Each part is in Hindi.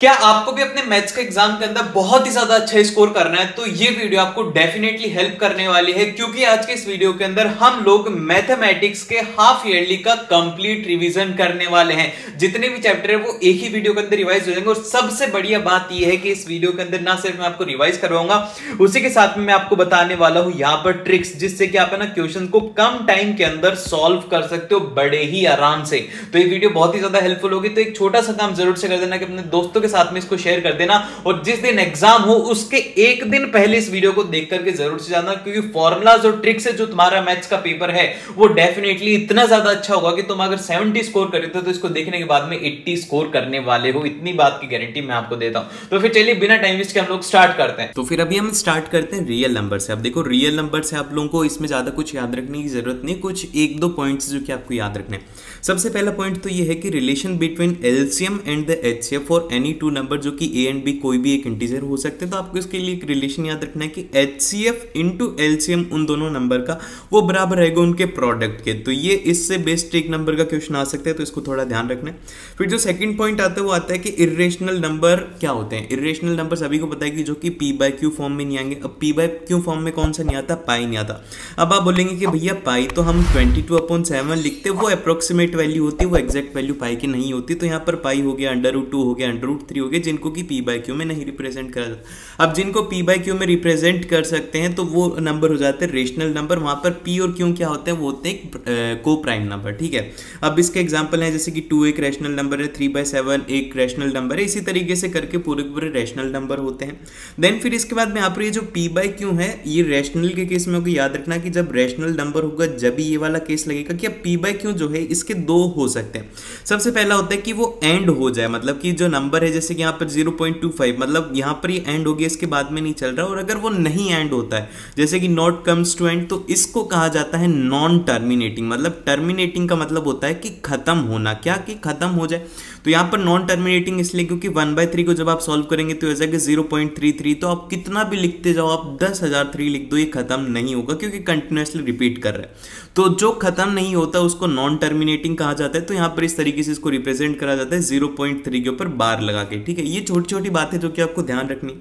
क्या आपको भी अपने मैथ्स के एग्जाम के अंदर बहुत ही ज्यादा अच्छा स्कोर करना है तो ये वीडियो आपको डेफिनेटली हेल्प करने वाली है, क्योंकि आज के इस वीडियो के अंदर हम लोग मैथमेटिक्स के हाफ ईयरली का कंप्लीट रिवीजन करने वाले हैं। जितने भी चैप्टर है वो एक ही वीडियो के अंदर रिवाइज हो जाएंगे। और सबसे बढ़िया बात यह है कि इस वीडियो के अंदर ना सिर्फ मैं आपको रिवाइज करवाऊंगा, उसी के साथ में मैं आपको बताने वाला हूं यहां पर ट्रिक्स, जिससे कि आप है ना क्वेश्चन को कम टाइम के अंदर सॉल्व कर सकते हो बड़े ही आराम से। तो ये वीडियो बहुत ही ज्यादा हेल्पफुल होगी। तो एक छोटा सा काम जरूर से कर देना कि अपने दोस्तों के साथ में इसको शेयर कर देना, और जिस दिन एग्जाम हो उसके एक दिन पहले इस वीडियो को देख करके जरूर से जाना, क्योंकि फॉर्मुलाज और ट्रिक्स से जो तुम्हारा मैथ्स का पेपर है वो डेफिनेटली इतना ज्यादा अच्छा होगा कि तुम अगर 70 स्कोर कर रहे हो तो इसको देखने के बाद में 80 स्कोर करने वाले हो। इतनी बात की गारंटी मैं आपको देता हूं। तो फिर चलिए बिना टाइम वेस्ट के हम लोग स्टार्ट करते हैं। तो फिर अभी हम स्टार्ट करते हैं रियल नंबर से। अब देखो, रियल नंबर से आप लोगों को इसमें ज्यादा कुछ याद रखने की जरूरत नहीं, कुछ एक दो पॉइंट्स जो कि आपको याद रखने हैं। सबसे पहला पॉइंट तो ये है कि relation between LCM and the HCF for any two number, जो कि ए एंड बी कोई भी एक इंटीजर हो सकते हैं। तो आपको इसके लिए एक रिलेशन याद रखना है कि एचसीएफ इंटू एलसीएम उन दोनों नंबर का वो बराबर रहेगा उनके प्रोडक्ट के। तो ये इससे बेस्ट एक नंबर का क्वेश्चन आ सकता है, तो इसको थोड़ा ध्यान रखना है। फिर जो सेकंड पॉइंट आता है वो आता है कि इर्रेशनल नंबर क्या होते हैं। इर्रेशनल नंबर सभी को पता है कि जो कि पी बाय क्यू फॉर्म में नहीं आएंगे। अब पी बाय क्यू फॉर्म में कौन सा नहीं आता? पाई नहीं आता। अब आप बोलेंगे कि भैया पाई तो हम 22/7 लिखते, वो अप्रोक्सीमेट वैल्यू होती है, वो एग्जैक्ट वैल्यू पाई की नहीं होती। तो यहाँ पर पाई हो गया, √2 हो गया, √3 हो गया, जिनको कि पी बाय क्यू में नहीं रिप्रेजेंट करा जाता। अब जिनको पी बाय क्यू में रिप्रेजेंट कर सकते हैं तो वो नंबर हो जाते हैं रेशनल नंबर। वहां पर पी और क्यू क्या होते हैं? वो होते हैं को प्राइम नंबर। ठीक है, अब इसके एग्जांपल है जैसे कि 2 एक रैशनल नंबर है, 3/7 एक रैशनल नंबर है। इसी तरीके से करके पूरे पूरे रैशनल नंबर होते हैं। देन फिर इसके बाद में यहाँ पर ये जो पी बाय क्यू है ये रैशनल के केस में होगा। याद रखना कि जब रैशनल नंबर होगा जब ये वाला केस लगेगा कि अब पी बाय क्यू जो है इसके दो हो सकते हैं। सबसे पहला होता है कि वो एंड हो जाए, मतलब कि जो नंबर है जैसे कि यहाँ पर 0.25, मतलब यहाँ पर ये एंड हो गया, इसके बाद में नहीं चल रहा। और अगर वो नहीं एंड होता है जैसे कि नॉट कम्स टू एंड, तो इसको कहा जाता है नॉन टर्मिनेटिंग। मतलब टर्मिनेटिंग का मतलब होता है कि खत्म होना, क्या कि खत्म हो जाए। तो यहाँ पर नॉन टर्मिनेटिंग इसलिए क्योंकि 1/3 को जब आप सॉल्व करेंगे तो ऐसा कि 0.33, तो आप कितना भी लिखते जाओ, आप 10,003 लिख दो, ये खत्म नहीं होगा क्योंकि कंटिन्यूसली रिपीट कर रहा है। तो जो खत्म नहीं होता उसको नॉन टर्मिनेटिंग कहा जाता है। तो यहाँ पर इस तरीके से इसको रिप्रेजेंट करा जाता है 0.3 के ऊपर बार लगा के। ठीक है, ये छोटी छोटी बातें जो कि आपको ध्यान रखनी।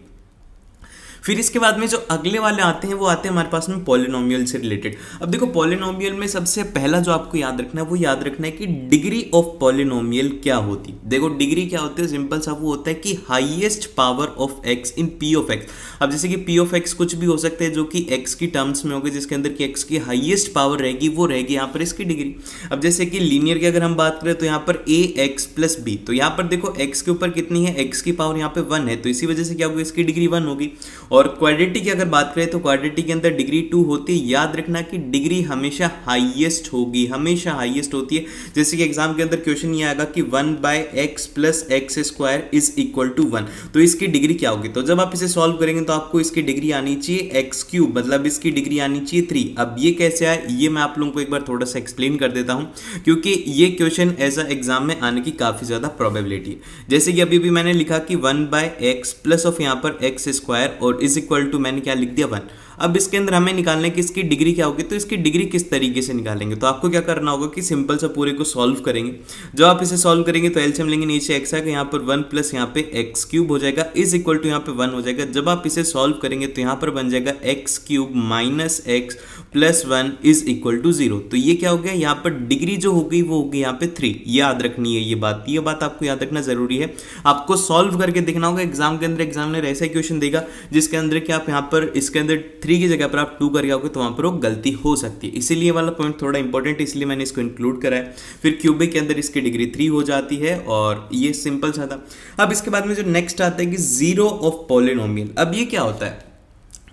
फिर इसके बाद में जो अगले वाले आते हैं वो आते हैं हमारे पास में पॉलिनोमियल से रिलेटेड। अब देखो, पॉलिनोमियल में सबसे पहला जो आपको याद रखना है वो याद रखना है कि डिग्री ऑफ पॉलिनोमियल क्या होती है। देखो, डिग्री क्या होती है? सिंपल सा वो होता है कि highest power of x in P of x. अब जैसे कि पी ऑफ एक्स कुछ भी हो सकता है जो कि एक्स की टर्म्स में होगा, जिसके अंदर कि एक्स की हाईएस्ट पावर रहेगी वो रहेगी यहाँ पर इसकी डिग्री। अब जैसे कि लीनियर की अगर हम बात करें तो यहाँ पर ए एक्स प्लस बी, तो यहाँ पर देखो एक्स के ऊपर कितनी है? एक्स की पावर यहाँ पे 1 है, तो इसी वजह से क्या होगी? इसकी डिग्री 1 होगी। और क्वाड्रेटिक की अगर बात करें तो क्वाड्रेटिक के अंदर डिग्री 2 होती है। याद रखना कि डिग्री हमेशा हाईएस्ट होगी, हमेशा हाईएस्ट होती है। जैसे कि एग्जाम के अंदर क्वेश्चन ये आएगा कि 1/x + x² = 1, तो इसकी डिग्री क्या होगी? तो जब आप इसे सॉल्व करेंगे तो आपको इसकी डिग्री आनी चाहिए x³, मतलब इसकी डिग्री आनी चाहिए 3। अब ये कैसे आए ये मैं आप लोगों को एक बार थोड़ा सा एक्सप्लेन कर देता हूं, क्योंकि ये क्वेश्चन ऐसा एग्जाम में आने की काफी ज्यादा प्रोबेबिलिटी है। जैसे कि अभी भी मैंने लिखा कि 1/x प्लस ऑफ यहाँ पर x² और = मैंने क्या लिख दिया 1। अब इसके अंदर हमें निकालना है कि इसकी डिग्री क्या होगी। तो इसकी डिग्री किस तरीके से निकालेंगे? तो आपको क्या करना होगा कि सिंपल सा पूरे को सॉल्व करेंगे। जब आप इसे सॉल्व करेंगे तो एलसीएम लेंगे, नीचे x आएगा, यहाँ पर 1 प्लस यहाँ पे x³ हो जाएगा, = यहाँ पे 1 हो जाएगा। जब आप इसे सॉल्व करेंगे तो यहाँ पर बन जाएगा x³ - x + 1 = 0। तो ये क्या हो गया? यहाँ पर डिग्री जो हो गई वो होगी यहाँ पे 3। याद रखनी है ये बात आपको याद रखना जरूरी है। आपको सॉल्व करके देखना होगा। एग्जाम के अंदर एग्जामिनर ऐसा क्वेश्चन देगा जिसके अंदर कि आप यहाँ पर इसके अंदर 3 की जगह पर आप 2 करके आओगे तो वहां पर वो गलती हो सकती है। इसीलिए वाला पॉइंट थोड़ा इंपॉर्टेंट है, इसलिए मैंने इसको इंक्लूड करा है। फिर क्यूबिक के अंदर इसकी डिग्री 3 हो जाती है, और ये सिंपल सा था। अब इसके बाद में जो नेक्स्ट आता है कि जीरो ऑफ पॉलिनोमियल। अब ये क्या होता है?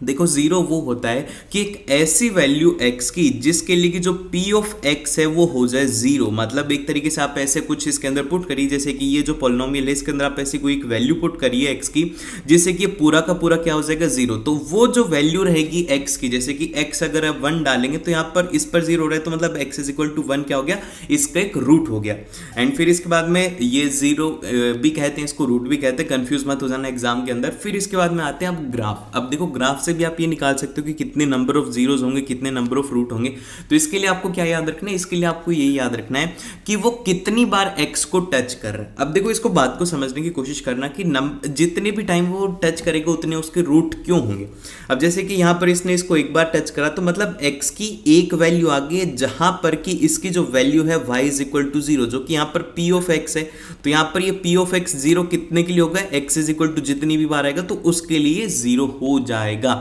देखो, जीरो वो होता है कि एक ऐसी वैल्यू x की जिसके लिए कि जो p ऑफ x है वो हो जाए 0। मतलब एक तरीके से आप ऐसे कुछ इसके अंदर पुट करिए, जैसे कि ये जो पॉलिनोमियल है इसके अंदर आप ऐसी कोई एक वैल्यू पुट करिए x की, जिससे कि पूरा का पूरा क्या हो जाएगा? 0। तो वो जो वैल्यू रहेगी x की, जैसे कि x अगर आप 1 डालेंगे तो यहाँ पर इस पर 0 हो रहा है, तो मतलब x = 1 क्या हो गया? इसका एक रूट हो गया। एंड फिर इसके बाद में ये 0 भी कहते हैं, इसको रूट भी कहते हैं, कंफ्यूज मत हो जाना एग्जाम के अंदर। फिर इसके बाद में आते हैं अब ग्राफ। अब देखो, ग्राफ से से भी आप ये निकाल सकते हो कि कितने नंबर ऑफ जीरोज होंगे, कितने नंबर ऑफ रूट होंगे। तो इसके लिए आपको क्या याद रखना है, इसके लिए आपको यही याद रखना है कि वो कितनी बार x को टच कर रहा है। अब देखो इसको बात को समझने की कोशिश करना कि जितने भी टाइम वो टच करेगा उतने उसके रूट क्यों होंगे। अब जैसे कि यहाँ पर इसने इसको एक बार टच करा तो मतलब x की एक वैल्यू आ गई है जहां पर कि इसकी जो वैल्यू है y इज इक्वल टू 0, जो कि यहाँ पर p ऑफ x है। तो यहाँ पर ये p ऑफ x 0 कितने के लिए होगा, x इज इक्वल टू जितनी भी बार आएगा तो उसके लिए 0 हो जाएगा।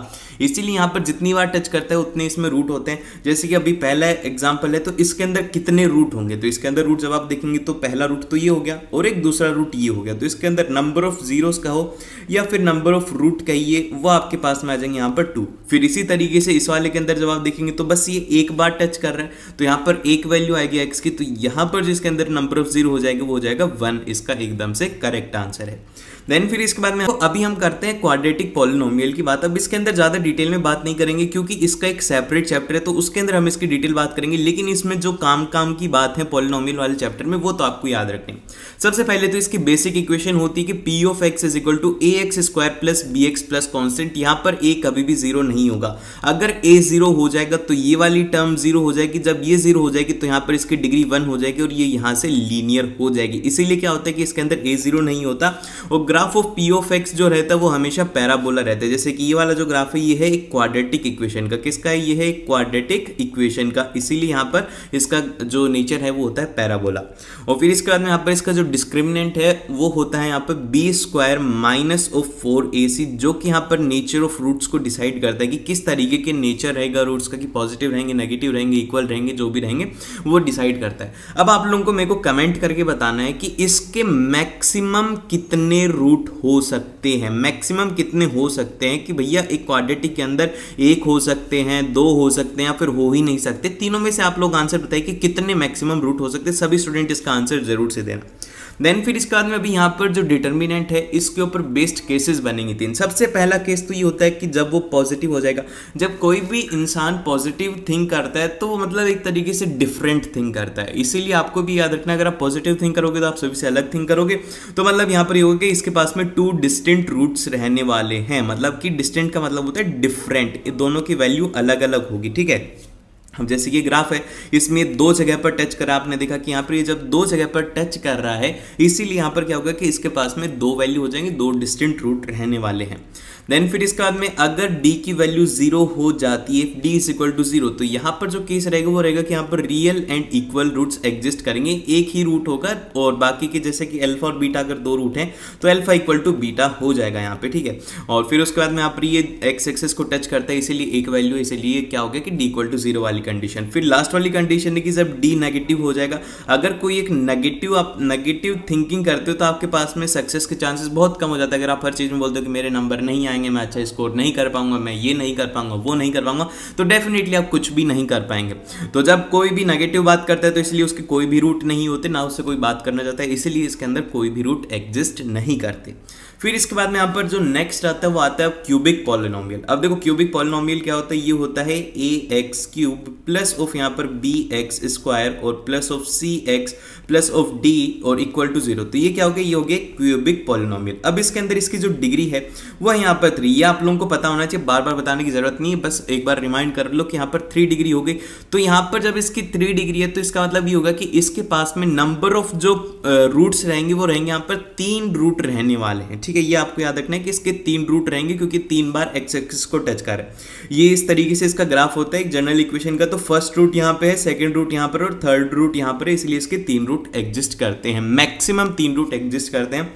इसीलिए यहाँ पर जितनी बार टच करता है उतने इसमें रूट होते हैं। जैसे कि अभी पहला एग्जांपल है तो इसके अंदर कितने रूट होंगे, तो इसके अंदर रूट जब आप देखेंगे तो पहला रूट तो ये हो गया और एक दूसरा रूट ये हो गया। तो इसके अंदर नंबर ऑफ जीरोस कहो या फिर नंबर ऑफ रूट कहिए, वो आपके पास में आ जाएंगे यहाँ पर 2। फिर इसी तरीके से इस वाले के अंदर जब आप देखेंगे तो बस ये एक बार टच कर रहा है तो यहाँ पर एक वैल्यू आएगी एक्स की, तो यहाँ पर जिसके अंदर नंबर ऑफ जीरो हो जाएगा वो हो जाएगा 1। इसका एकदम से करेक्ट आंसर है। देन फिर इसके बाद में अभी हम करते हैं क्वाड्रेटिक पॉलिनोमियल की बात। अब इसके अंदर ज्यादा डिटेल में बात नहीं करेंगे क्योंकि इसका एक सेपरेट चैप्टर है तो उसके अंदर हम इसकी डिटेल बात करेंगे, लेकिन इसमें जो काम की बात है पॉलिनोमियल वाले चैप्टर में वो तो आपको याद रखनी। सबसे पहले तो इसकी बेसिक इक्वेशन होती है कि P of X is equal to A X square plus B X plus constant. यहाँ पर ए कभी भी जीरो नहीं होगा। अगर ए जीरो हो जाएगा तो ये वाली टर्म जीरो हो जाएगी, जब ये जीरो हो जाएगी तो यहाँ पर इसकी डिग्री 1 हो जाएगी और ये यहाँ से लीनियर हो जाएगी। इसीलिए क्या होता है कि इसके अंदर ए जीरो नहीं होता और graph of P of x जो रहता है वो हमेशा पैराबोला रहता है। जैसे कि ये वाला जो ग्राफ है ये है एक क्वाड्रेटिक इक्वेशन का, किसका है, ये है एक क्वाड्रेटिक इक्वेशन का, इसीलिए यहाँ पर इसका जो नेचर है वो होता है पैराबोला। और फिर इसके बाद में यहाँ पर इसका जो डिस्क्रिमिनेंट है वो होता है यहाँ पर B square minus of 4ac, जो कि यहाँ पर नेचर ऑफ रूट्स को डिसाइड करता है कि किस तरीके के नेचर रहेगा रूट्स का, कि पॉजिटिव रहेंगे, नेगेटिव रहेंगे, इक्वल रहेंगे, जो भी रहेंगे वो डिसाइड करता है। अब आप लोगों को मेरे को कमेंट करके बताना है कि इसके मैक्सिमम कितने रूट हो सकते हैं, मैक्सिमम कितने हो सकते हैं कि भैया एक क्वाड्रेटिक के अंदर एक हो सकते हैं, दो हो सकते हैं या फिर हो ही नहीं सकते। तीनों में से आप लोग आंसर बताइए कि कितने मैक्सिमम रूट हो सकते हैं। सभी स्टूडेंट इसका आंसर जरूर से देना। देन फिर इसके बाद में अभी यहाँ पर जो डिटर्मिनेंट है इसके ऊपर बेस्ड केसेस बनेंगे 3। सबसे पहला केस तो ये होता है कि जब वो पॉजिटिव हो जाएगा। जब कोई भी इंसान पॉजिटिव थिंक करता है तो वो मतलब एक तरीके से डिफरेंट थिंक करता है, इसीलिए आपको भी याद रखना अगर आप पॉजिटिव थिंक करोगे तो आप सभी से अलग थिंक करोगे। तो मतलब यहाँ पर ये होगा कि इसके पास में 2 डिस्टिंक्ट रूट्स रहने वाले हैं, मतलब कि डिस्टिंक्ट का मतलब होता है डिफरेंट, दोनों की वैल्यू अलग अलग होगी। ठीक है, अब जैसे ये ग्राफ है इसमें 2 जगह पर टच करा, आपने देखा कि यहाँ पर ये जब 2 जगह पर टच कर रहा है इसीलिए यहाँ पर क्या होगा कि इसके पास में 2 वैल्यू हो जाएंगे, 2 डिस्टिंक्ट रूट रहने वाले हैं। देन फिर इसके बाद में अगर d की वैल्यू 0 हो जाती है, d इज इक्वल टू 0, तो यहाँ पर जो केस रहेगा वो रहेगा कि यहाँ पर real and equal roots exist करेंगे। एक ही रूट होगा और बाकी के जैसे कि अल्फा और बीटा अगर 2 रूट हैं तो अल्फा इक्वल टू बीटा हो जाएगा यहाँ पे। ठीक है, और फिर उसके बाद में यहाँ पर ये एक्स एक्सेस को टच करता है इसीलिए एक वैल्यू, इसीलिए क्या हो गया कि d इक्वल टू 0 वाली कंडीशन। फिर लास्ट वाली कंडीशन है कि जब d नेगेटिव हो जाएगा, अगर कोई एक नेगेटिव आप नेगेटिव थिंकिंग करते हो तो आपके पास में सक्सेस के चांसेस बहुत कम हो जाता है। अगर आप हर चीज में बोलते हो कि मेरे नंबर नहीं आएंगे, मैं अच्छा स्कोर नहीं कर पाऊंगा, मैं ये नहीं कर पाऊंगा, वो नहीं कर पाऊंगा, तो डेफिनेटली आप कुछ भी नहीं कर पाएंगे। तो जब कोई भी नेगेटिव बात करता है तो इसलिए उसके कोई भी रूट नहीं होते, ना उससे कोई बात करना चाहता है, इसलिए इसके अंदर कोई भी रूट एग्जिस्ट नहीं करते। फिर इसके बाद में यहाँ पर जो नेक्स्ट आता है वो आता है क्यूबिक पॉलिनोमियल। अब देखो क्यूबिक पॉलिनोमियल क्या होता है, ये होता है ax क्यूब प्लस ऑफ यहाँ पर bx स्क्वायर और plus of cx plus of d और इक्वल टू 0। तो ये क्या हो गया, ये हो गया क्यूबिक पॉलिनोमियल। अब इसके अंदर इसकी जो डिग्री है वो यहाँ पर 3, ये आप लोगों को पता होना चाहिए, बार बार बताने की जरूरत नहीं है, बस एक बार रिमाइंड कर लो कि यहाँ पर 3 डिग्री हो गई। तो यहाँ पर जब इसकी 3 डिग्री है तो इसका मतलब ये होगा कि इसके पास में नंबर ऑफ जो रूट्स रहेंगे वो रहेंगे यहाँ पर 3 रूट रहने वाले हैं। ठीक है, ये आपको याद रखना है कि इसके 3 रूट रहेंगे क्योंकि 3 बार एक्स एक्सिस को टच कर रहा है। ये इस तरीके से इसका ग्राफ होता है एक जनरल इक्वेशन का। तो फर्स्ट रूट यहाँ पे है, सेकंड रूट यहाँ पर और थर्ड रूट यहाँ पर है, इसलिए इसके 3 रूट एग्जिस्ट करते हैं, मैक्सिमम 3 रूट एग्जिस्ट करते हैं।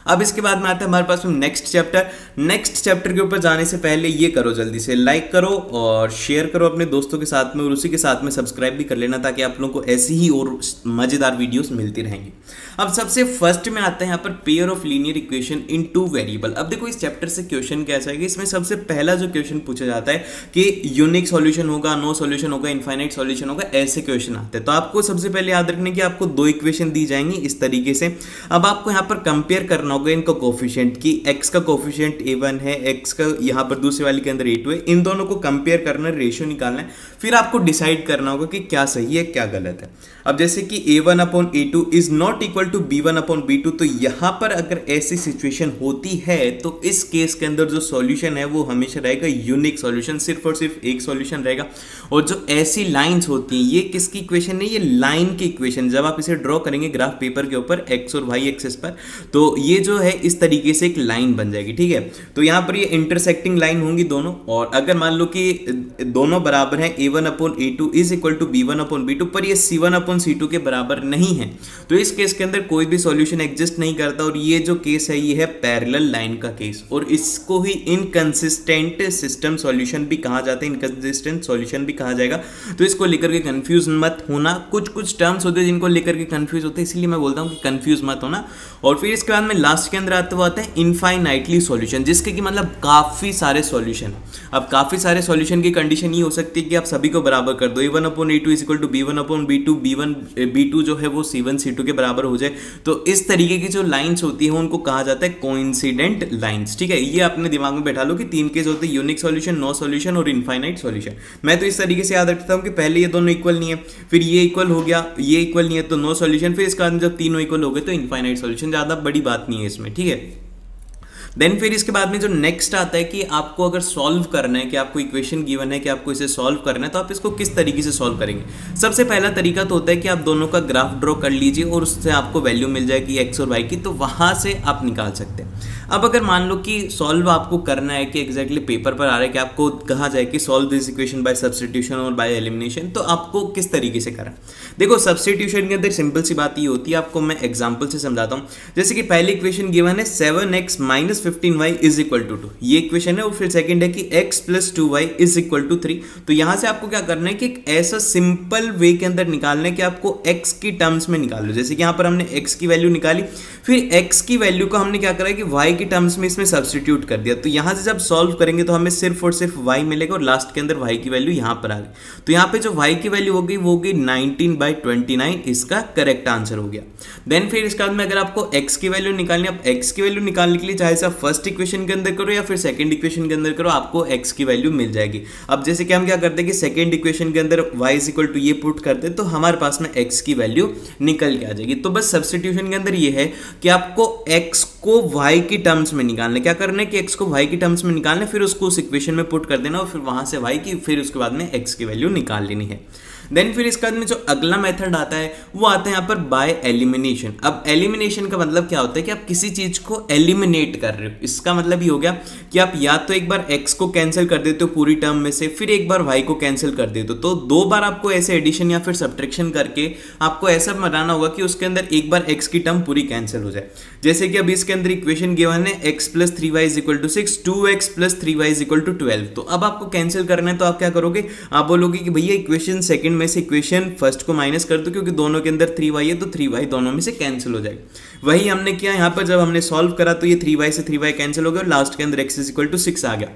अब इसके बाद में आता है हमारे पास में नेक्स्ट चैप्टर। नेक्स्ट चैप्टर के ऊपर जाने से पहले ये करो, जल्दी से लाइक करो और शेयर करो अपने दोस्तों के साथ में, और उसी के साथ में सब्सक्राइब भी कर लेना ताकि आप लोगों को ऐसी ही और मजेदार वीडियोस मिलती रहेंगी। अब सबसे फर्स्ट में आता है यहाँ पर pair of linear equation in 2 variable. अब देखो इस चैप्टर से क्वेश्चन कैसा है कि इसमें सबसे पहला जो क्वेश्चन पूछा जाता है कि यूनिक सॉल्यूशन होगा, नो सॉल्यूशन होगा, इनफाइनाइट सॉल्यूशन होगा, ऐसे क्वेश्चन आते हैं। तो आपको सबसे पहले याद रखने की आपको 2 इक्वेशन दी जाएंगी इस तरीके से। अब आपको यहाँ पर कंपेयर करना होगा इनका कोफिशिएंट की x का कोफिशिएंट a1 है, x का यहाँ पर दूसरे वाले के अंदर a2 है, इन दोनों को कंपेयर करना, रेशियो निकालना है, फिर आपको डिसाइड करना होगा कि क्या सही है क्या गलत है। अब जैसे कि a1 upon a2 is not equal to b1 upon b2, तो यहाँ पर अगर ऐसी सिचुएशन होती है तो इस केस के अंदर जो सॉल्यूशन है वो हमेशा रहेगा यूनिक सॉल्यूशन, सिर्फ और सिर्फ एक सॉल्यूशन रहेगा। और जो ऐसी लाइंस होती हैं, ये किसकी इक्वेशन है, ये लाइन की इक्वेशन। जब आप इसे ड्रॉ करेंगे ग्राफ पेपर के ऊपर x और y एक्सिस पर, तो ये जो है इस तरीके से एक लाइन बन जाएगी, ठीक है। तो यहाँ पर ये इंटरसेक्टिंग लाइन होंगी दोनों, और अगर मान लो कि दोनों बराबर हैं a1 upon a2 is equal to b1 upon b2, पर ये c1 अपॉन c2 के बराबर नहीं है, तो इस केस के अंदर कोई भी सॉल्यूशन एग्जिस्ट नहीं करता। और ये जो केस है ये है पैरेलल लाइन का केस, और इसको ही इनकंसिस्टेंट सिस्टम सॉल्यूशन भी कहा जाता है, इनकंसिस्टेंट सॉल्यूशन भी कहा जाएगा। तो इसको लेकर के कंफ्यूज मत होना, कुछ टर्म्स होते हैं जिनको लेकर के कंफ्यूज होते हैं, इसलिए मैं बोलता हूँ कि कंफ्यूज मत होना। और फिर इसके बाद में लास्ट के अंदर आता है इनफाइनाइटली सॉल्यूशन, जिसके कि मतलब काफी सारे सॉल्यूशन। अब काफी सारे सॉल्यूशन की कंडीशन ये हो सकती है कि आप सभी को बराबर कर दो, a1 upon a2 is equal to b1 upon b2, b2 जो है वो c1 c2 के बराबर हो जाए। तो इस तरीके की जो लाइंस होती है उनको कहा जाता है कोइंसिडेंट लाइंस, ठीक है। ये अपने दिमाग में बैठा लो कि तीन केस होते हैं, यूनिक सॉल्यूशन, नो सॉल्यूशन और इनफाइनाइट सॉल्यूशन। मैं तो इस तरीके से याद रखता हूँ कि पहले ये दोनों इक्वल नहीं है, फिर ये इक्वल हो गया, ये इक्वल नहीं है तो नो सॉल्यूशन, फिर इसके बाद जब तीनों इक्वल हो गए तो इनफाइनाइट सॉल्यूशन। ज्यादा बड़ी बात नहीं है इसमें, ठीक है। देन फिर इसके बाद में जो नेक्स्ट आता है कि आपको अगर सॉल्व करना है, कि आपको इक्वेशन गिवन है कि आपको इसे सॉल्व करना है, तो आप इसको किस तरीके से सॉल्व करेंगे। सबसे पहला तरीका तो होता है कि आप दोनों का ग्राफ ड्रॉ कर लीजिए और उससे आपको वैल्यू मिल जाएगी एक्स और वाई की, तो वहां से आप निकाल सकते हैं। अब अगर मान लो कि सॉल्व आपको करना है, कि एग्जैक्टली पेपर पर आ रहा है कि आपको कहा जाए कि solve this equation by substitution और बाय एलिमिनेशन, तो आपको किस तरीके से करना है। देखो सब्स्टिट्यूशन के अंदर सिंपल सी बात ये होती है, आपको मैं एग्जाम्पल से समझाता हूँ। जैसे कि पहली इक्वेशन गिवन है 7x minus 15y is equal to 2, ये इक्वेशन है। और फिर सेकंड है कि x plus 2y is equal to 3। तो यहां से आपको क्या करना है कि एक ऐसा सिंपल वे के अंदर निकालना है कि आपको x की टर्म्स में निकाल लो। जैसे कि यहां पर हमने x की वैल्यू निकाली, फिर x की वैल्यू को हमने क्या करा कि y की टर्म्स में इसमें सब्स्टिट्यूट कर दिया। तो यहां से जब सॉल्व करेंगे तो हमें सिर्फ और सिर्फ y मिलेगा, और लास्ट के अंदर y की वैल्यू यहां पर आ गई। तो यहां पे जो y की वैल्यू होगी वो होगी 19/29, इसका करेक्ट आंसर हो गया। देन फिर इसके बाद में अगर आपको x की वैल्यू निकालनी है, अब x की वैल्यू निकालने के लिए चाहे से आप फर्स्ट इक्वेशन के अंदर करो या फिर सेकंड इक्वेशन के अंदर करो, आपको x की वैल्यू मिल जाएगी। अब जैसे कि हम क्या करते हैं कि सेकंड इक्वेशन के अंदर y इज इक्वल टू ये पुट करते हैं, तो हमारे पास में x की वैल्यू निकल के आ जाएगी। तो बस सब्स्टिट्यूशन के अंदर ये है कि आपको x को y की टर्म्स में निकालना है। क्या करना है कि x को y की टर्म्स में निकालना है, फिर उसको उस इक्वेशन में पुट कर देना और फिर वहां से y की, फिर उसके बाद में x की वैल्यू निकाल लेनी है। देन फिर इसके बाद में जो अगला मेथड आता है वो आता है यहाँ पर बाय एलिमिनेशन। अब एलिमिनेशन का मतलब क्या होता है कि आप किसी चीज को एलिमिनेट कर रहे हो। इसका मतलब ये हो गया कि आप या तो एक बार x को कैंसिल कर देते हो पूरी टर्म में से, फिर एक बार y को कैंसिल कर देते हो। तो दो बार आपको ऐसे एडिशन या फिर सब्ट्रैक्शन करके आपको ऐसा बनाना होगा कि उसके अंदर एक बार x की टर्म पूरी कैंसिल हो जाए। जैसे कि अब इसके अंदर इक्वेशन गिवन है x plus 3y is equal to 6, 2x plus 3y is equal to 12। तो अब आपको कैंसिल करना है, तो आप क्या करोगे, आप बोलोगे कि भैया इक्वेशन सेकंड में से इक्वेशन फर्स्ट को माइनस कर दो, क्योंकि दोनों के अंदर 3y है तो 3y दोनों में से कैंसिल हो जाएगा। वही हमने किया यहाँ पर, जब हमने सॉल्व करा तो ये 3y से 3y कैंसिल हो गया और लास्ट के अंदर x इज इक्वल टू 6 आ गया।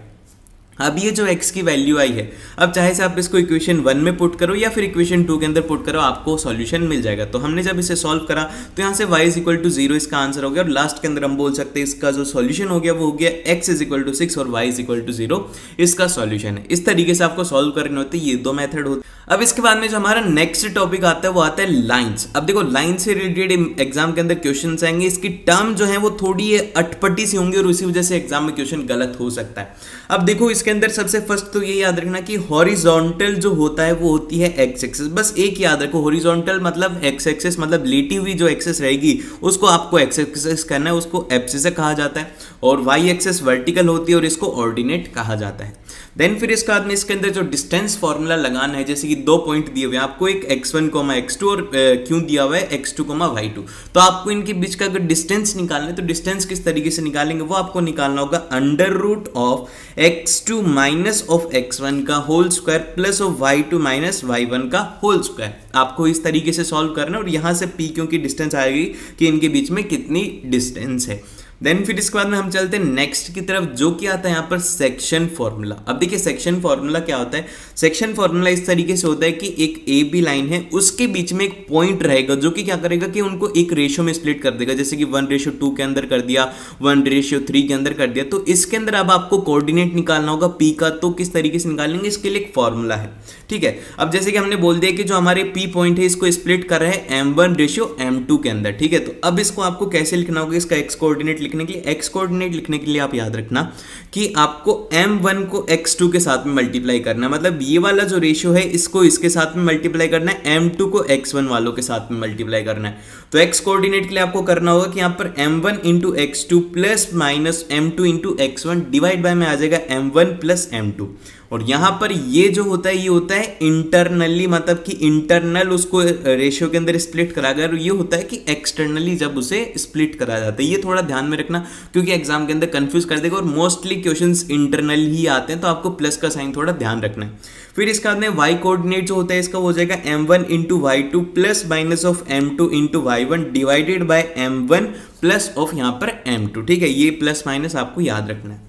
अब ये जो x की वैल्यू आई है, अब चाहे से आप इसको इक्वेशन 1 में पुट करो या फिर इक्वेशन 2 के अंदर पुट करो, आपको सॉल्यूशन मिल जाएगा। तो हमने जब इसे सॉल्व करा तो यहाँ से y इज इक्वल टू 0 इसका आंसर हो गया, और लास्ट के अंदर हम बोल सकते हैं इसका जो सॉल्यूशन हो गया वो हो गया x इज इक्वल टू 6 और y इज इक्वल टू 0 इसका सॉल्यूशन है। इस तरीके से आपको सॉल्व करने होते हैं, ये दो मेथड होते हैं। अब इसके बाद में जो हमारा नेक्स्ट टॉपिक आता है वो आता है लाइंस। अब देखो लाइन से रिलेटेड एग्जाम के अंदर क्वेश्चन आएंगे, इसकी टर्म जो है वो थोड़ी अटपटी सी होंगी और उसी वजह से एग्जाम में क्वेश्चन गलत हो सकता है। अब देखो इसके अंदर सबसे फर्स्ट तो ये याद रखना कि हॉरिजॉन्टल जो होता है वो होती है एक्स एक्सिस। बस एक याद रखो, हॉरिजॉन्टल मतलब एक्स एक्सिस, मतलब लेटी हुई जो एक्सिस रहेगी उसको आपको एक्स एक्सिस कहना है, उसको एब्सिस कहा जाता है। और वाई एक्सिस वर्टिकल होती है और इसको ऑर्डिनेट कहा जाता है। देन फिर इसके बाद में इसके अंदर जो डिस्टेंस फॉर्मूला लगाना है, जैसे कि दो पॉइंट दिए हुए हैं आपको, एक x1, x2 और क्यों दिया हुआ है x2, y2। तो आपको इनके बीच का अगर डिस्टेंस निकालना है तो डिस्टेंस किस तरीके से निकालेंगे वो आपको निकालना होगा under root of x2 minus of x1 का whole square plus of y2 minus y1 का होल स्क्वायर। आपको इस तरीके से सॉल्व करना है और यहां से p क्योंकि डिस्टेंस आएगी कि इनके बीच में कितनी डिस्टेंस है। देन फिर इसके बाद में हम चलते हैं नेक्स्ट की तरफ, जो कि आता है यहाँ पर सेक्शन फॉर्मूला। अब देखिए सेक्शन फॉर्मूला क्या होता है। सेक्शन फॉर्मूला इस तरीके से होता है कि एक ए बी लाइन है, उसके बीच में एक पॉइंट रहेगा जो कि क्या करेगा कि उनको एक रेशियो में स्प्लिट कर देगा, जैसे कि 1:2 के अंदर कर दिया, 1:3 के अंदर कर दिया। तो इसके अंदर अब आपको कोऑर्डिनेट निकालना होगा पी का, तो किस तरीके से निकालेंगे इसके लिए एक फॉर्मूला है, ठीक है। अब जैसे कि हमने बोल दिया कि जो हमारे पी पॉइंट है इसको स्प्लिट कर रहे हैं m1:m2 के अंदर, ठीक है। तो अब इसको आपको कैसे लिखना होगा, इसका एक्स कोऑर्डिनेट लिखने के लिए, एक्स कोऑर्डिनेट लिखने के लिए आप याद रखना कि आपको m1 को x2 के साथ में मल्टीप्लाई करना है, मतलब ये वाला जो रेशियो है इसको इसके साथ में मल्टीप्लाई करना है, m2 को x1 वालों के साथ में मल्टीप्लाई करना है। तो x कोऑर्डिनेट के लिए आपको करना होगा कि यहाँ पर m1 into x2 plus minus m2 into x1 divide by में आ जाएगा m1 प्लस m2। और यहाँ पर ये जो होता है ये होता है इंटरनली, मतलब कि इंटरनल उसको रेशियो के अंदर स्प्लिट करा गया, और ये होता है कि एक्सटर्नली जब उसे स्प्लिट करा जाता है। ये थोड़ा ध्यान में रखना क्योंकि एग्जाम के अंदर कंफ्यूज कर देगा, और मोस्टली क्वेश्चंस इंटरनल ही आते हैं, तो आपको प्लस का साइन थोड़ा ध्यान रखना है। फिर इसके बाद में y कोऑर्डिनेट जो होता है इसका हो जाएगा m1 into y2 plus minus of m2 into y1 divided by m1 plus of यहाँ पर m2, ठीक है। ये प्लस माइनस आपको याद रखना है।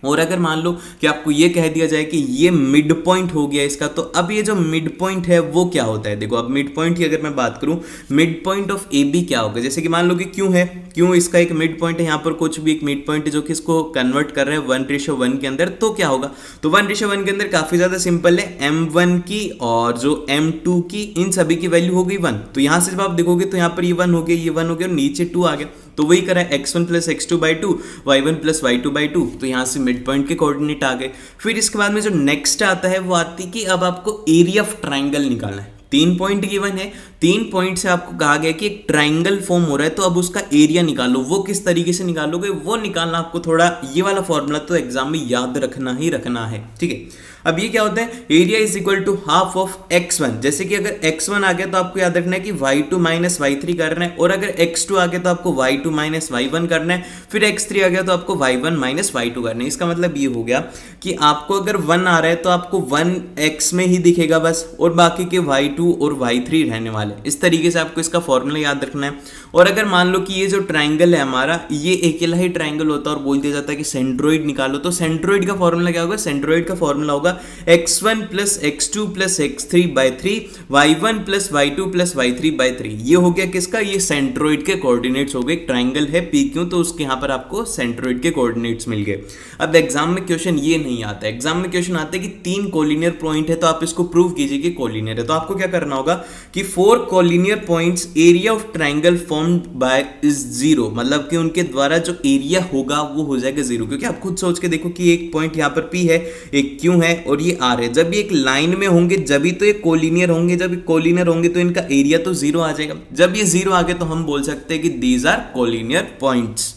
और अगर मान लो कि आपको ये कह दिया जाए कि ये मिड पॉइंट हो गया इसका, तो अब ये जो मिड पॉइंट है वो क्या होता है। देखो अब मिड पॉइंट की अगर मैं बात करूं, mid point of A B क्या होगा, जैसे कि मान लो कि क्यों है, क्यों इसका एक मिड पॉइंट है, यहाँ पर कुछ भी एक मिड पॉइंट है जो कि इसको कन्वर्ट कर रहे हैं 1:1 के अंदर, तो क्या होगा। तो 1:1 के अंदर काफी ज्यादा सिंपल है, m1 की और जो m2 की इन सभी की वैल्यू हो गई 1। तो यहां से जब आप देखोगे तो यहाँ पर ये 1 हो गया, ये 1 हो गया और नीचे 2 आ गया, तो वही करा है x1 plus x2/2 y1 plus y2/2। तो यहाँ से मिड पॉइंट के कोऑर्डिनेट आ गए। फिर इसके बाद में जो नेक्स्ट आता है वो आती है कि अब आपको एरिया ऑफ ट्राइंगल निकालना है। 3 पॉइंट गिवन है, 3 पॉइंट से आपको कहा गया कि एक ट्राइंगल फॉर्म हो रहा है, तो अब उसका एरिया निकालो। वो किस तरीके से निकालोगे वो निकालना आपको थोड़ा, ये वाला फॉर्मूला तो एग्जाम में याद रखना ही रखना है, ठीक है। अब ये क्या होता है, area is equal to half of x1। जैसे कि अगर x1 आ गया तो आपको याद रखना है कि y2 माइनस y3 करना है, और अगर x2 आ गया तो आपको y2 माइनस y1 करना है, फिर x3 आ गया तो आपको y1 माइनस y2 करना है। इसका मतलब ये हो गया कि आपको अगर 1 आ रहा है तो आपको 1x में ही दिखेगा बस, और बाकी के y2 और y3 रहने वाले। इस तरीके से आपको इसका फॉर्मूला याद रखना है। और अगर मान लो कि ये जो ट्राइंगल है हमारा, ये अकेला ही ट्राइंगल होता है और बोल दिया जाता है कि सेंट्रोइड निकालो, तो सेंट्रोइड का फॉर्मूला क्या होगा, सेंट्रोइड का फॉर्मूला होगा x1 plus x2 plus x3/3 y1 plus y2 plus y3/3। ये हो गया किसका, ये सेंट्रोइड के कोऑर्डिनेट्स हो गए। ट्राइंगल है PQ, तो उसके यहाँ पर आपको सेंट्रोइड के कोऑर्डिनेट्स मिल गए। अब एग्जाम में क्वेश्चन ये नहीं आता है, एग्जाम में क्वेश्चन आता है कि 3 कोलिनियर पॉइंट है, तो आप इसको प्रूव कीजिए कि कोलिनियर है। तो आपको क्या करना होगा कि 4 collinear points area of triangle formed by is 0, मतलब कि उनके द्वारा जो एरिया होगा वो हो जाएगा 0। क्योंकि आप खुद सोच के देखो कि एक पॉइंट यहाँ पर P है, एक Q है और ये R है। जब ये एक लाइन में होंगे जब तो ये कोलिनियर होंगे, जब ये कोलिनियर होंगे तो इनका एरिया तो 0 आ जाएगा। जब ये 0 आ गया तो हम बोल सकते हैं कि दीज आर कोलिनियर पॉइंट्स।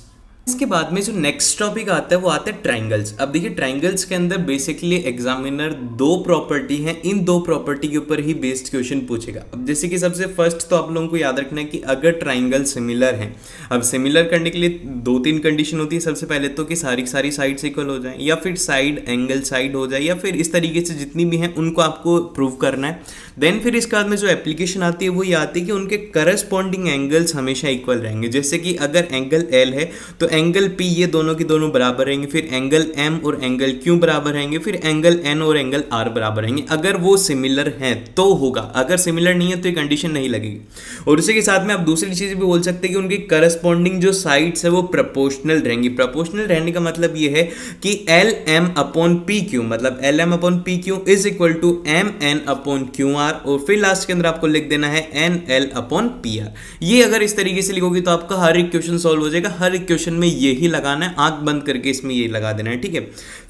इसके बाद में जो नेक्स्ट टॉपिक आता है वो आता है ट्राइंगल्स। अब देखिए ट्राइंगल्स के अंदर बेसिकली एग्जामिनर 2 प्रॉपर्टी हैं, इन 2 प्रॉपर्टी के ऊपर ही बेस्ड क्वेश्चन पूछेगा। अब जैसे कि सबसे फर्स्ट तो आप लोगों को याद रखना है कि अगर ट्राइंगल सिमिलर हैं, अब सिमिलर करने के लिए 2-3 कंडीशन होती है। सबसे पहले तो कि सारी साइड्स इक्वल हो जाए, या फिर साइड एंगल साइड हो जाए, या फिर इस तरीके से जितनी भी हैं उनको आपको प्रूव करना है। देन फिर इसके बाद में जो एप्लीकेशन आती है वो ये आती है कि उनके करस्पॉन्डिंग एंगल्स हमेशा इक्वल रहेंगे। जैसे कि अगर एंगल L है तो एंगल P ये दोनों की दोनों बराबर रहेंगे, फिर एंगल M और एंगल Q बराबर रहेंगे, फिर एंगल N और एंगल R बराबर रहेंगे। अगर वो सिमिलर हैं तो होगा, अगर सिमिलर नहीं है तो ये कंडीशन नहीं लगेगी। और इसी के साथ में आप दूसरी चीज भी बोल सकते हैं कि उनकी करस्पॉन्डिंग जो साइड्स है वो प्रोपोर्शनल रहेंगी। प्रोपोर्शनल रहने का मतलब ये है कि LM/PQ, मतलब LM/PQ is equal to MN/QR, और फिर लास्ट के अंदर आपको लिख देना है NL/PR। ये अगर इस तरीके से लिखोगे तो आपका हर एक क्वेश्चन सॉल्व हो जाएगा। हर एक क्वेश्चन में ये ही लगाना है, आंख बंद करके इसमें ये लगा देना है, ठीक है।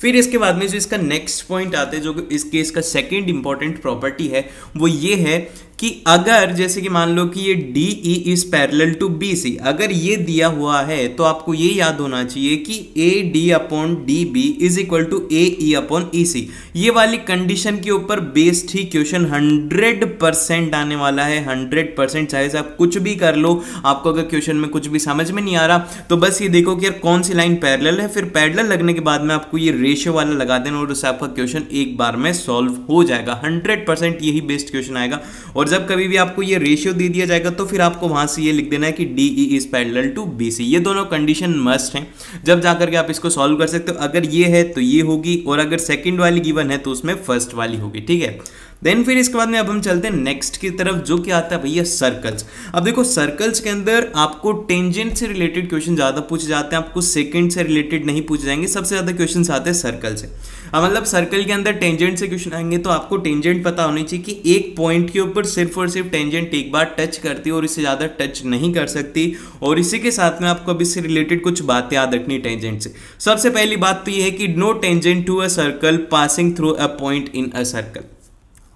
फिर इसके बाद में जो इसका नेक्स्ट पॉइंट आता है, जो इस केस का सेकंड इंपॉर्टेंट प्रॉपर्टी है, वो ये है कि अगर जैसे कि मान लो कि ये DE is parallel to BC, अगर ये दिया हुआ है तो आपको ये याद होना चाहिए कि AD/DB is equal to AE/EC। ये वाली कंडीशन के ऊपर बेस्ड ही क्वेश्चन 100% आने वाला है, 100%। चाहे से आप कुछ भी कर लो, आपको अगर क्वेश्चन में कुछ भी समझ में नहीं आ रहा तो बस ये देखो कि यार कौन सी लाइन पैरेलल है, फिर पैरेलल लगने के बाद में आपको ये रेशियो वाला लगा देना और उससे आपका क्वेश्चन एक बार में सॉल्व हो जाएगा। 100% यही बेस्ड क्वेश्चन आएगा। और जब कभी भी आपको ये रेशियो दे दिया जाएगा तो फिर आपको वहां से ये लिख देना है कि DE is parallel to BC। ये दोनों कंडीशन मस्ट हैं, जब जाकर के आप इसको सॉल्व कर सकते हो। अगर ये है तो ये होगी, और अगर सेकंड वाली गिवन है तो उसमें फर्स्ट वाली होगी, ठीक है। देन फिर इसके बाद में अब हम चलते हैं नेक्स्ट की तरफ, जो कि आता है भैया सर्कल्स। अब देखो सर्कल्स के अंदर आपको टेंजेंट से रिलेटेड क्वेश्चन ज्यादा पूछे जाते हैं, आपको सेकंड से रिलेटेड नहीं पूछे जाएंगे, सबसे ज्यादा क्वेश्चन आते हैं सर्कल से। अब मतलब सर्कल के अंदर टेंजेंट से क्वेश्चन आएंगे तो आपको टेंजेंट पता होनी चाहिए कि एक पॉइंट के ऊपर सिर्फ और सिर्फ टेंजेंट एक बार टच करती है और इससे ज्यादा टच नहीं कर सकती। और इसी के साथ में आपको अब इससे रिलेटेड कुछ बातें याद रखनी टेंजेंट से। सबसे पहली बात तो ये है कि no tangent to a circle passing through a point in a circle.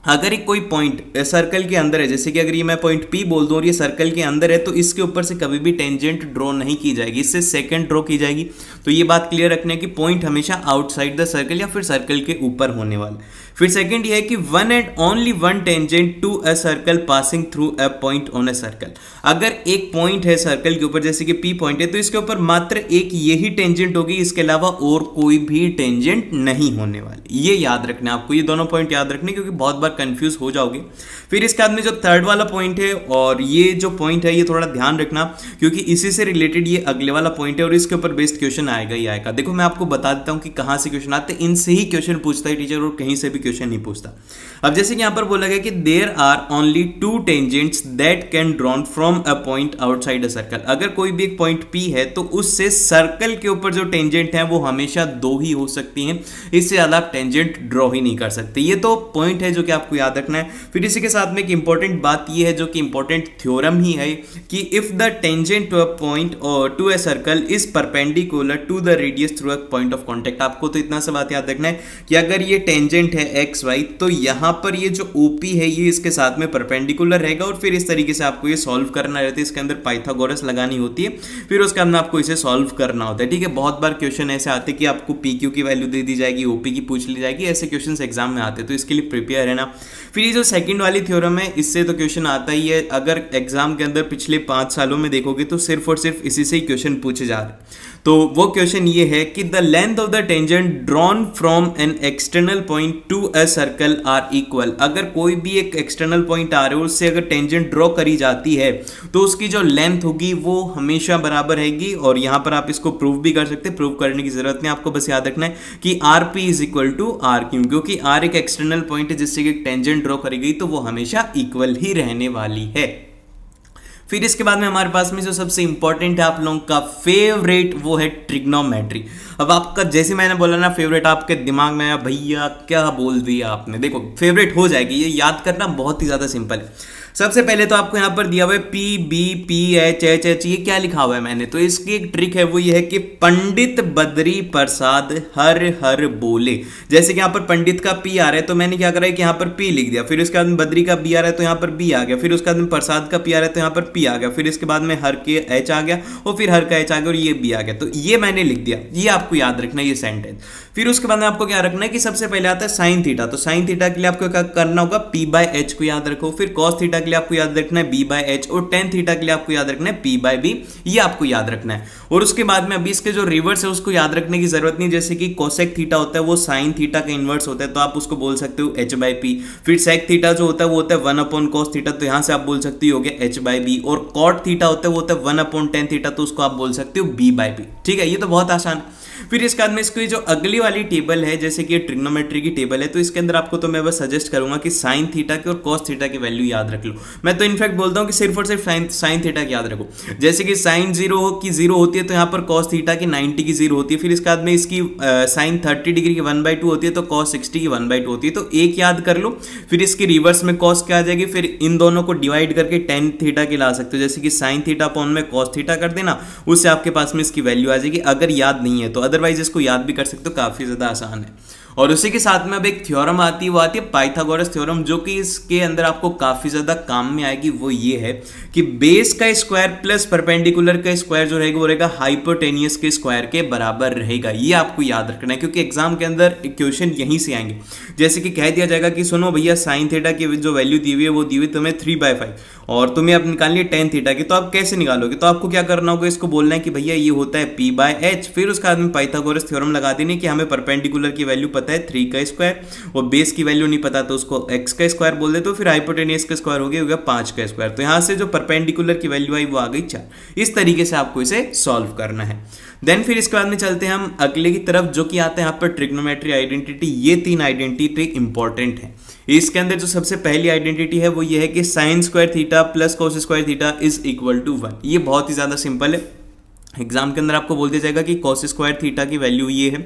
अगर एक कोई पॉइंट सर्कल के अंदर है, जैसे कि अगर ये मैं पॉइंट P बोल दूं और ये सर्कल के अंदर है, तो इसके ऊपर से कभी भी टेंजेंट ड्रॉ नहीं की जाएगी, इससे सेकंड ड्रॉ की जाएगी। तो ये बात क्लियर रखना है कि पॉइंट हमेशा आउटसाइड द सर्कल या फिर सर्कल के ऊपर होने वाला। फिर सेकंड ये है कि one and only one tangent to a circle passing through a point on a circle. अगर एक पॉइंट है सर्कल के ऊपर, जैसे कि P पॉइंट है, तो इसके ऊपर मात्र एक यही टेंजेंट होगी, इसके अलावा और कोई भी टेंजेंट नहीं होने वाली। ये याद रखना है आपको, ये दोनों पॉइंट याद रखने, क्योंकि बहुत बार कंफ्यूज हो जाओगे। फिर इसके बाद में जो थर्ड वाला पॉइंट है, और ये जो पॉइंट है ये थोड़ा ध्यान रखना, क्योंकि इसी से रिलेटेड ये अगले वाला पॉइंट है और इसके ऊपर बेस्ड क्वेश्चन आएगा ही आएगा। देखो मैं आपको बता देता हूं कि कहां से क्वेश्चन आते हैं, इनसे ही क्वेश्चन पूछता है टीचर, और कहीं से भी क्वेश्चन नहीं पूछता। अब जैसे कि यहां पर बोला गया कि there are only two tangents that can drawn from a point outside a circle. अगर कोई भी एक पॉइंट P है तो उससे सर्कल के ऊपर जो टेंजेंट है वो हमेशा दो ही हो सकती हैं, इससे ज्यादा आप टेंजेंट ड्रॉ ही नहीं कर सकते। ये तो पॉइंट है जो कि आपको याद रखना है। फिर इसी के साथ में एक इंपॉर्टेंट बात ये है, जो कि इंपॉर्टेंट थ्योरम ही है, कि if the tangent to a point और to a circle is perpendicular to the radius through a point of contact. आपको तो इतना सा बात याद रखना है कि अगर ये टेंजेंट है XY, तो यहां पर ये जो OP है ये इसके साथ में परपेंडिकुलर रहेगा, और फिर इस तरीके से आपको ये सॉल्व करना रहता है। इसके अंदर पाइथागोरस लगानी होती है, फिर उसके अंदर आपको इसे सॉल्व करना होता है, ठीक है। बहुत बार क्वेश्चन ऐसे आते हैं कि आपको PQ की वैल्यू दे दी जाएगी, OP की पूछ ली जाएगी, ऐसे क्वेश्चन एग्जाम में आते हैं, तो इसके लिए प्रिपेयर है ना। फिर ये जो सेकंड वाली थ्योरम है, इससे तो क्वेश्चन आता ही है। अगर एग्जाम के अंदर पिछले 5 सालों में देखोगे तो सिर्फ और सिर्फ इसी से ही क्वेश्चन पूछे जा रहे हैं। तो वो क्वेश्चन ये है कि the length of the tangent drawn from an external point to a circle are equal. अगर कोई भी एक एक्सटर्नल पॉइंट आ रहा है, उससे अगर टेंजेंट ड्रॉ करी जाती है तो उसकी जो लेंथ होगी वो हमेशा बराबर रहेगी। और यहां पर आप इसको प्रूव भी कर सकते हैं, प्रूव करने की जरूरत नहीं, आपको बस याद रखना है कि RP is equal to RQ, क्योंकि R एक एक्सटर्नल पॉइंट है जिससे कि टेंजेंट ड्रॉ करी गई, तो वो हमेशा इक्वल ही रहने वाली है। फिर इसके बाद में हमारे पास में जो सबसे इंपॉर्टेंट है आप लोगों का फेवरेट, वो है ट्रिग्नोमेट्री। अब आपका जैसे मैंने बोला ना फेवरेट, आपके दिमाग में आया भैया क्या बोल दिया आपने। देखो फेवरेट हो जाएगी, ये याद करना बहुत ही ज्यादा सिंपल है। सबसे पहले तो आपको यहां पर दिया हुआ है PBPHH, ये क्या लिखा हुआ है मैंने, तो इसकी एक ट्रिक है, वो ये है कि पंडित बद्री प्रसाद हर हर बोले। जैसे कि यहां पर पंडित का P आ रहा है, तो मैंने क्या करा है कि यहां पर P लिख दिया, फिर उसके बाद में बद्री का B आ रहा है तो यहां पर B आ गया, फिर उसके बाद में प्रसाद का P आ रहा है तो यहां पर P आ गया, फिर इसके बाद में हर के H आ गया, और फिर हर का H आ गया, और ये B आ गया। तो ये मैंने लिख दिया, ये आपको याद रखना है ये सेंटेंस। फिर उसके बाद में आपको क्या रखना है कि सबसे पहले आता है साइन थीटा, तो साइन थीटा के लिए आपको क्या करना होगा, P/H को याद रखो। फिर कॉस थीटा के लिए आपको याद रखना है B/H, और टेन थीटा के लिए आपको याद रखना है P/B, ये आपको याद रखना है। और उसके बाद में अभी इसके जो रिवर्स है उसको याद रखने की जरूरत नहीं, जैसे कि कोसेक थीटा होता है वो साइन थीटा का इनवर्स होता है, तो आप उसको बोल सकते हो H/P। फिर सेक थीटा जो होता है वो होता है 1/cos थीटा, तो यहां से आप बोल सकते हो H/B। और कॉट थीटा होता है वो होता है 1/tan थीटा, तो उसको आप बोल सकते हो B/B, ठीक है। ये तो बहुत आसान। फिर इसके बाद में इसकी जो अगली वाली टेबल है, जैसे कि ट्रिग्नोमेट्री की टेबल है, तो इसके अंदर आपको तो मैं बस सजेस्ट करूंगा कि साइन थीटा की और कॉस थीटा की वैल्यू याद रख लो। मैं तो इनफैक्ट बोलता हूं कि सिर्फ और सिर्फ साइन थीटा की याद रखो। जैसे कि साइन 0 की 0 होती है तो यहाँ पर कॉस थीटा की 90 की 0 होती है। फिर इसके बाद में इसकी साइन 30 डिग्री की 1/2 होती है, तो कॉस 60 की 1/2 होती है, तो एक याद कर लो। फिर इसकी रिवर्स में कॉस क्या आ जाएगी, फिर इन दोनों को डिवाइड करके टेन थीटा की ला सकते हो, जैसे कि साइन थीटा अपॉन में कॉस थीटा कर देना, उससे आपके पास में इसकी वैल्यू आ जाएगी, अगर याद नहीं है तो। अदरवाइज इसको याद भी कर सकते हो, काफी ज्यादा आसान है। और उसी के साथ में अब एक थ्योरम आती है, वो आती है पाइथागोरस थ्योरम, जो कि इसके अंदर आपको काफी ज्यादा काम में आएगी। वो ये है कि बेस का स्क्वायर प्लस परपेंडिकुलर का स्क्वायर जो रहेगा वो रहेगा हाइपोटेनियस के स्क्वायर के बराबर रहेगा। ये आपको याद रखना है, क्योंकि एग्जाम के अंदर क्वेश्चन यहीं से आएंगे। जैसे कि कह दिया जाएगा कि सुनो भैया साइन थीटा की जो वैल्यू दी हुई है वो दी हुई तुम्हें 3/5, और तुम्हें अब निकालनी है टेन थीटा की, तो आप कैसे निकालोगे, तो आपको क्या करना होगा, इसको बोलना है कि भैया ये होता है P/H। फिर उसके बाद में पाइथागोरस थ्योरम लगा देनी कि हमें परपेंडिकुलर की वैल्यू पता पता है 3 का स्क्वायर, और बेस की वैल्यू नहीं पता तो उसको x का स्क्वायर बोल दे, तो फिर हाइपोटेनियस का स्क्वायर हो गया 5 का स्क्वायर। तो यहाँ से जो परपेंडिकुलर की वैल्यू आई वो आ गई 4। इस तरीके से आपको इसे सॉल्व करना है। देन फिर इसके बाद में चलते हैं हम अगले की तरफ, जो कि आता है यहाँ पर ट्रिग्नोमेट्री आइडेंटिटी। ये 3 आइडेंटिटी इंपॉर्टेंट है। इसके अंदर जो सबसे पहली आइडेंटिटी है वो ये है कि sine square theta plus cos square theta is equal to 1। ये बहुत ही ज्यादा सिंपल है। एग्जाम के अंदर आपको बोल दिया जाएगा कि कॉस स्क्वायर थीटा की वैल्यू ये है,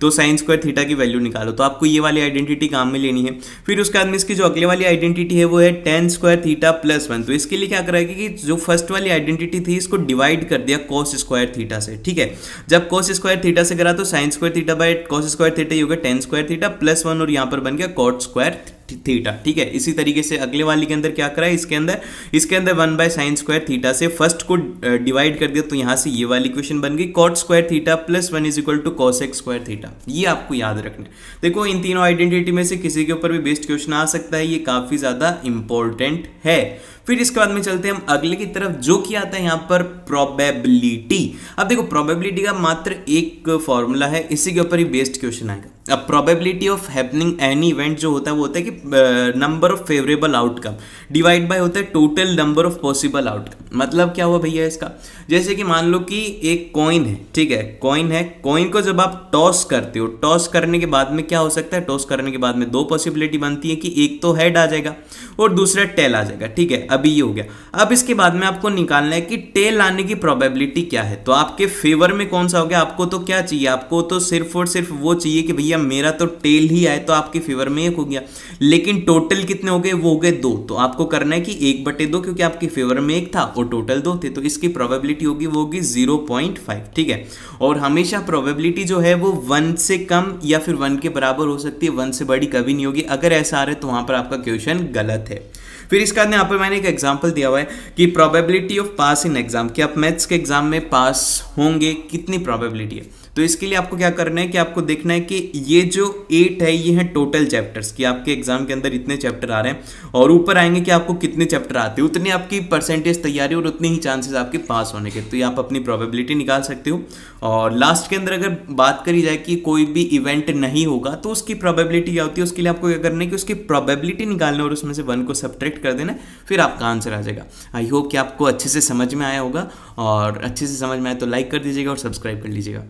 तो साइन स्क्वायर थीटा की वैल्यू निकालो, तो आपको ये वाली आइडेंटिटी काम में लेनी है। फिर उसके बाद में इसकी जो अगले वाली आइडेंटिटी है वो है टेन स्क्वायर थीटा प्लस 1। तो इसके लिए क्या करेगा कि जो फर्स्ट वाली आइडेंटिटी थी इसको डिवाइड कर दिया कॉस स्क्वायर थीटा से, ठीक है। जब कॉस स्क्वायर थीटा से करा तो sign square theta by cos square theta ये हो गया टेन स्क्वायर थीटा प्लस 1, और यहाँ पर बन गया कॉट स्क्वायर थीटा, ठीक है। इसी तरीके से अगले वाली के अंदर क्या करा है, इसके अंदर 1 बाय साइन स्क्वायर थीटा से फर्स्ट को डिवाइड कर दिया, तो यहां से ये वाली इक्वेशन बन गई cot square theta plus 1 is equal to cosec square theta. ये आपको याद रखना है। देखो इन तीनों आइडेंटिटी में से किसी के ऊपर भी बेस्ड क्वेश्चन आ सकता है, ये काफी ज्यादा इंपॉर्टेंट है। फिर इसके बाद में चलते हैं हम अगले की तरफ, जो कि आता है यहाँ पर प्रोबेबिलिटी। अब देखो प्रोबेबिलिटी का मात्र एक फॉर्मूला है, इसी के ऊपर ही बेस्ड क्वेश्चन आएगा। अब probability of happening any event जो होता है वो होता है कि number of favourable outcome divide by होता है total number of possible outcome. मतलब क्या हुआ भैया इसका, जैसे कि मान लो कि एक कॉइन है, ठीक है, कॉइन को जब आप टॉस करते हो, टॉस करने के बाद में क्या हो सकता है, टॉस करने के बाद में 2 पॉसिबिलिटी बनती है कि एक तो हेड आ जाएगा और दूसरा टेल आ जाएगा, ठीक है। अभी ये हो गया। अब इसके बाद में आपको निकालना है कि टेल आने की प्रोबेबिलिटी क्या है। तो आपके फेवर में कौन सा हो गया, आपको तो क्या चाहिए, आपको तो सिर्फ और सिर्फ वो चाहिए कि भैया मेरा तो टेल ही आए, तो आपके फेवर में 1 हो गया। लेकिन टोटल कितने हो गए, वो हो गए 2। तो आपको करना है कि 1/2, क्योंकि आपके फेवर में 1 था और टोटल 2 थे, तो इसकी प्रोबेबिलिटी होगी वो होगी 0.5, ठीक है। और हमेशा प्रोबेबिलिटी जो है वो 1 से कम या फिर 1 के बराबर हो सकती है, 1 से बड़ी कभी नहीं होगी। अगर ऐसा आ रहा है तो वहां पर आपका क्वेश्चन गलत है। फिर इसका यहाँ पर मैंने एक एग्जांपल दिया हुआ है कि probability of pass in exam, कि आप मैथ्स के एग्जाम में पास होंगे, कितनी प्रोबेबिलिटी है। तो इसके लिए आपको क्या करना है कि आपको देखना है कि ये जो 8 है ये है टोटल चैप्टर्स, कि आपके एग्जाम के अंदर इतने चैप्टर आ रहे हैं, और ऊपर आएंगे कि आपको कितने चैप्टर आते हैं, उतनी आपकी परसेंटेज तैयारी और उतने ही चांसेस आपके पास होने के। तो ये आप अपनी प्रोबेबिलिटी निकाल सकते हो। और लास्ट के अंदर अगर बात करी जाए कि कोई भी इवेंट नहीं होगा तो उसकी प्रोबेबिलिटी क्या होती है, उसके लिए आपको क्या करना है कि उसकी प्रोबेबिलिटी निकालना और उसमें से 1 को सब्ट्रैक्ट कर देना, फिर आपका आंसर आ जाएगा। आई होप कि आपको अच्छे से समझ में आया होगा, और अच्छे से समझ में आया तो लाइक कर दीजिएगा और सब्सक्राइब कर लीजिएगा।